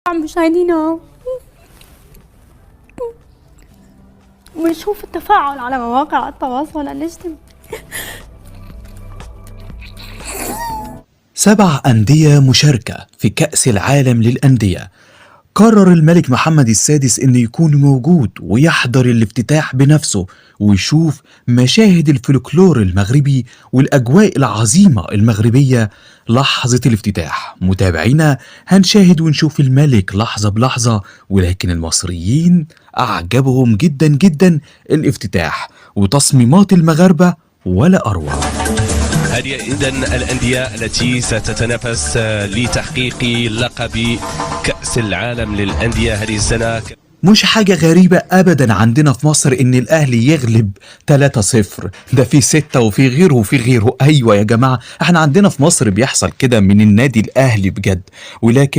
مشاهدينا ونشوف التفاعل على مواقع التواصل الاجتماعي. 7 أندية مشاركة في كأس العالم للأندية. قرر الملك محمد السادس إنه يكون موجود ويحضر الافتتاح بنفسه ويشوف مشاهد الفلكلور المغربي والأجواء العظيمة المغربية لحظة الافتتاح. متابعينا هنشاهد ونشوف الملك لحظة بلحظة، ولكن المصريين أعجبهم جدا جدا الافتتاح وتصميمات المغاربة ولا أروع. هذه إذن الأندية التي ستتنافس لتحقيق لقب كأس العالم للأندية هذه السنة. مش حاجة غريبة أبدا عندنا في مصر إن الأهلي يغلب 3-0، ده في 6 وفي غيره وفي غيره. أيوة يا جماعة، احنا عندنا في مصر بيحصل كده من النادي الأهلي بجد. ولكن